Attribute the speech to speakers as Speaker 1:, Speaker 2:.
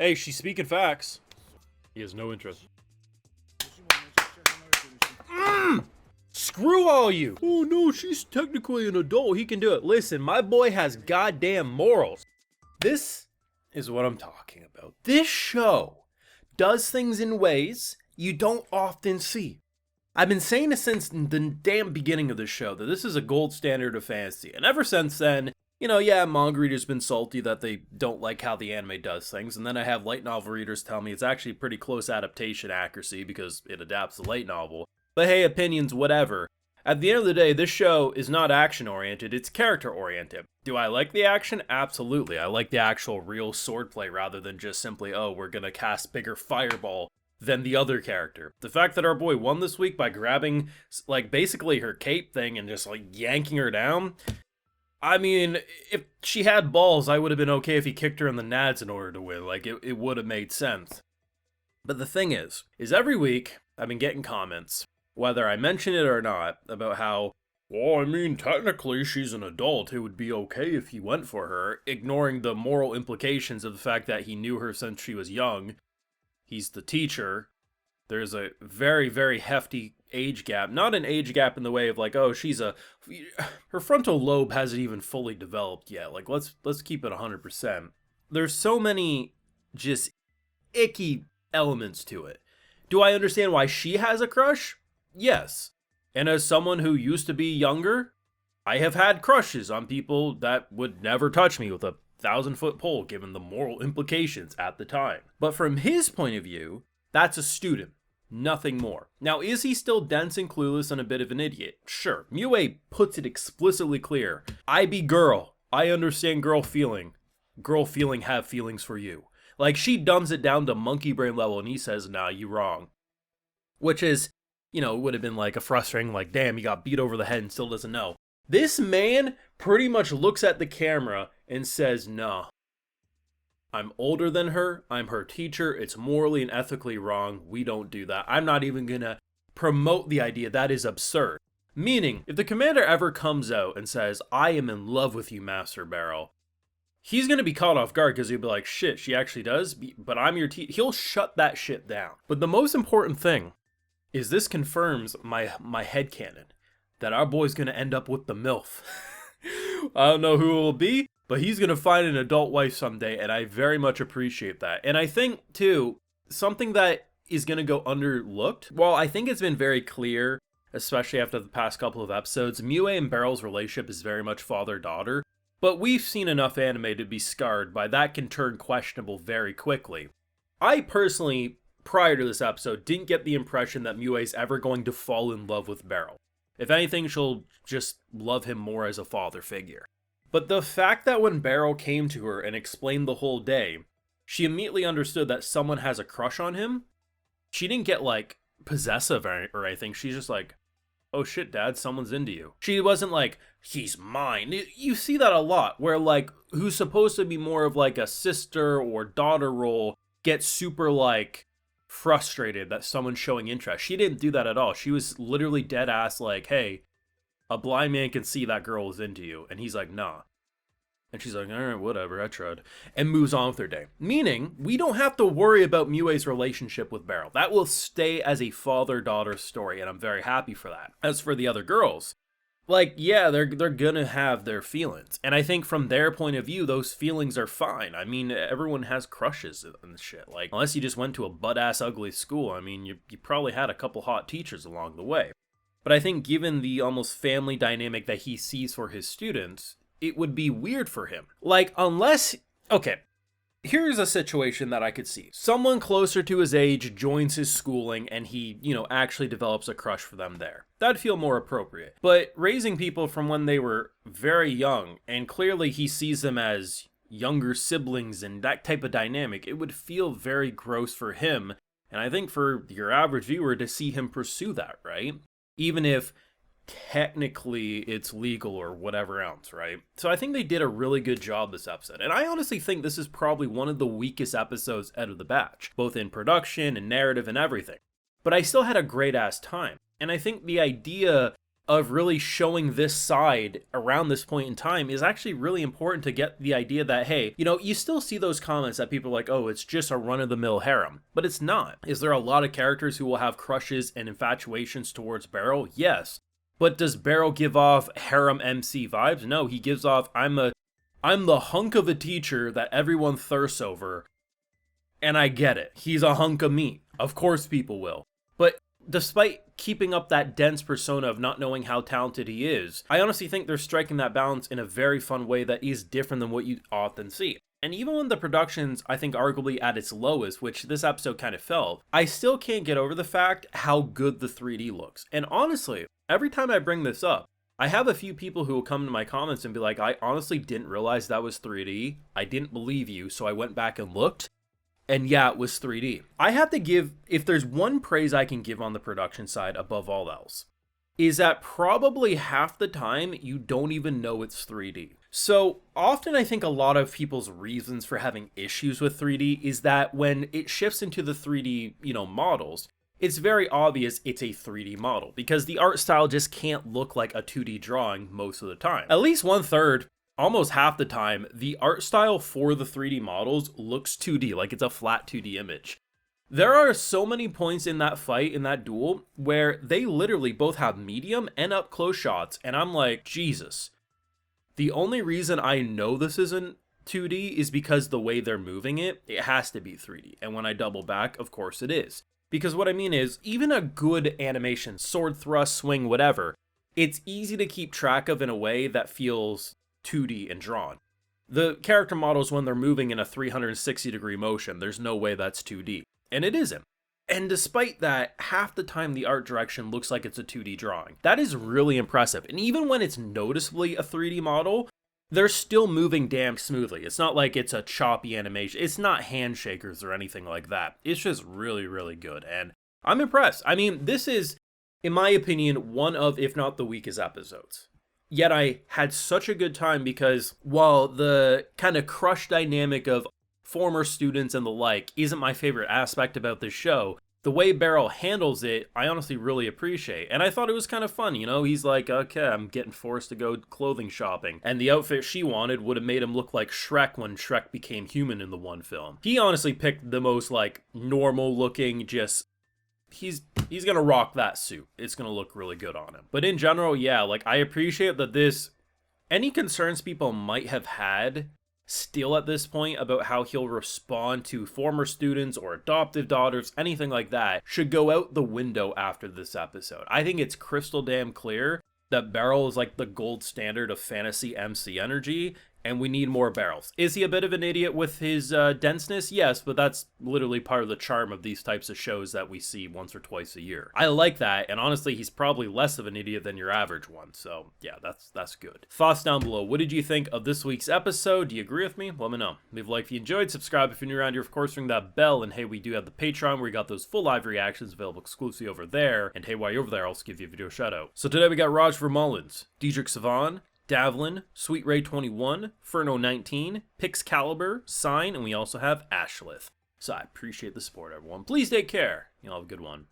Speaker 1: Hey, she's speaking facts. He has no interest. Screw all you! Oh no, she's technically an adult. He can do it. Listen, my boy has goddamn morals. This is what I'm talking about. This show does things in ways you don't often see. I've been saying it since the damn beginning of the show that this is a gold standard of fantasy. And ever since then, manga readers been salty that they don't like how the anime does things. And then I have light novel readers tell me it's actually pretty close adaptation accuracy because it adapts the light novel. But hey, opinions, whatever. At the end of the day, this show is not action-oriented, it's character-oriented. Do I like the action? Absolutely. I like the actual real swordplay rather than just simply, oh, we're gonna cast bigger fireball than the other character. The fact that our boy won this week by grabbing, basically her cape thing and just, yanking her down. I mean, if she had balls, I would have been okay if he kicked her in the nads in order to win. It would have made sense. But the thing is every week, I've been getting comments, whether I mention it or not, about how, well, I mean, technically she's an adult. It would be okay if he went for her, ignoring the moral implications of the fact that he knew her since she was young. He's the teacher. There's a very, very hefty age gap. Not an age gap in the way of her frontal lobe hasn't even fully developed yet. Let's keep it 100%. There's so many just icky elements to it. Do I understand why she has a crush? Yes. And as someone who used to be younger, I have had crushes on people that would never touch me with a 1,000-foot pole given the moral implications at the time. But from his point of view, that's a student. Nothing more. Now, is he still dense and clueless and a bit of an idiot? Sure. Mue puts it explicitly clear. I be girl. I understand girl feeling. Girl feeling have feelings for you. She dumbs it down to monkey brain level and he says, nah, you wrong. Which is, it would have been a frustrating, damn, he got beat over the head and still doesn't know. This man pretty much looks at the camera and says, nah. I'm older than her. I'm her teacher. It's morally and ethically wrong. We don't do that. I'm not even gonna promote the idea. That is absurd. Meaning, if the commander ever comes out and says, I am in love with you, Master Barrel, he's gonna be caught off guard because he'll be like, shit, she actually does? But I'm your teacher. He'll shut that shit down. But the most important thing is this confirms my headcanon that our boy's gonna end up with the MILF. I don't know who it will be, but he's gonna find an adult wife someday, and I very much appreciate that. And I think, too, something that is gonna go underlooked, while I think it's been very clear, especially after the past couple of episodes, Mue and Barrel's relationship is very much father-daughter, but we've seen enough anime to be scarred by that can turn questionable very quickly. I personally, prior to this episode, didn't get the impression that Mue's ever going to fall in love with Barrel. If anything, she'll just love him more as a father figure. But the fact that when Barrel came to her and explained the whole day, she immediately understood that someone has a crush on him, she didn't get, possessive or anything. She's just like, oh shit, Dad, someone's into you. She wasn't like, he's mine. You see that a lot, where, who's supposed to be more of, a sister or daughter role gets super, frustrated that someone's showing interest. She didn't do that at all. She was literally dead ass hey, a blind man can see that girl is into you. And he's like, nah. And she's like, alright, whatever, I tried. And moves on with her day. Meaning, we don't have to worry about Mue's relationship with Barrel. That will stay as a father-daughter story, and I'm very happy for that. As for the other girls, they're gonna have their feelings. And I think from their point of view, those feelings are fine. I mean, everyone has crushes and shit. Unless you just went to a butt-ass ugly school, I mean, you probably had a couple hot teachers along the way. But I think given the almost family dynamic that he sees for his students, it would be weird for him. Okay, here's a situation that I could see. Someone closer to his age joins his schooling and he, actually develops a crush for them there. That'd feel more appropriate. But raising people from when they were very young, and clearly he sees them as younger siblings and that type of dynamic, it would feel very gross for him. And I think for your average viewer to see him pursue that, right? Even if technically it's legal or whatever else, right? So I think they did a really good job this episode. And I honestly think this is probably one of the weakest episodes out of the batch, both in production and narrative and everything. But I still had a great ass time. And I think the idea of really showing this side around this point in time is actually really important to get the idea that, hey, you know, you still see those comments that people are like, oh, it's just a run-of-the-mill harem. But it's not. Is there a lot of characters who will have crushes and infatuations towards Beryl? Yes. But does Beryl give off harem MC vibes? No, he gives off, I'm the hunk of a teacher that everyone thirsts over, and I get it. He's a hunk of meat. Of course people will. But despite keeping up that dense persona of not knowing how talented he is, I honestly think they're striking that balance in a very fun way that is different than what you often see. And even when the production's, I think, arguably at its lowest, which this episode kind of felt, I still can't get over the fact how good the 3D looks. And honestly, every time I bring this up, I have a few people who will come to my comments and be like, I honestly didn't realize that was 3D. I didn't believe you, so I went back and looked. And yeah, it was 3D. I have to give, if there's one praise I can give on the production side above all else, is that probably half the time you don't even know it's 3D. So often I think a lot of people's reasons for having issues with 3D is that when it shifts into the 3D, models, it's very obvious it's a 3D model because the art style just can't look like a 2D drawing most of the time. At least 1/3, almost half the time, the art style for the 3D models looks 2D, like it's a flat 2D image. There are so many points in that fight, in that duel, where they literally both have medium and up close shots, and I'm like, Jesus. The only reason I know this isn't 2D is because the way they're moving it, it has to be 3D. And when I double back, of course it is. Because what I mean is, even a good animation, sword thrust, swing, whatever, it's easy to keep track of in a way that feels 2D and drawn. The character models, when they're moving in a 360-degree motion, there's no way that's 2D. And it isn't. And despite that, half the time the art direction looks like it's a 2D drawing. That is really impressive. And even when it's noticeably a 3D model, they're still moving damn smoothly. It's not like it's a choppy animation. It's not handshakers or anything like that. It's just really, really good. And I'm impressed. I mean, this is, in my opinion, one of, if not the weakest episodes. Yet I had such a good time because while the kind of crush dynamic of former students and the like isn't my favorite aspect about this show, the way Beryl handles it, I honestly really appreciate. And I thought it was kind of fun, he's like, okay, I'm getting forced to go clothing shopping. And the outfit she wanted would have made him look like Shrek when Shrek became human in the one film. He honestly picked the most, normal looking, just, he's gonna rock that suit. It's gonna look really good on him. But in general, yeah, I appreciate that any concerns people might have had still at this point about how he'll respond to former students or adoptive daughters, anything like that, should go out the window after this episode. I think it's crystal damn clear that Beryl is the gold standard of fantasy MC energy, and we need more Beryls. Is he a bit of an idiot with his denseness? Yes, but that's literally part of the charm of these types of shows that we see once or twice a year. I like that, and honestly, he's probably less of an idiot than your average one, so yeah, that's good. Thoughts down below. What did you think of this week's episode? Do you agree with me? Let me know. Leave a like if you enjoyed, subscribe if you're new around here, of course, ring that bell, and hey, we do have the Patreon where you got those full live reactions available exclusively over there, and hey, while you're over there, I'll also give you a video shout out. So today we got Raj Vermullins, Diedrich Savan, Davlin, Sweet Ray 21, Furno 19, Pixcalibur, Sign, and we also have Ashlith. So I appreciate the support, everyone. Please take care. You'll have a good one.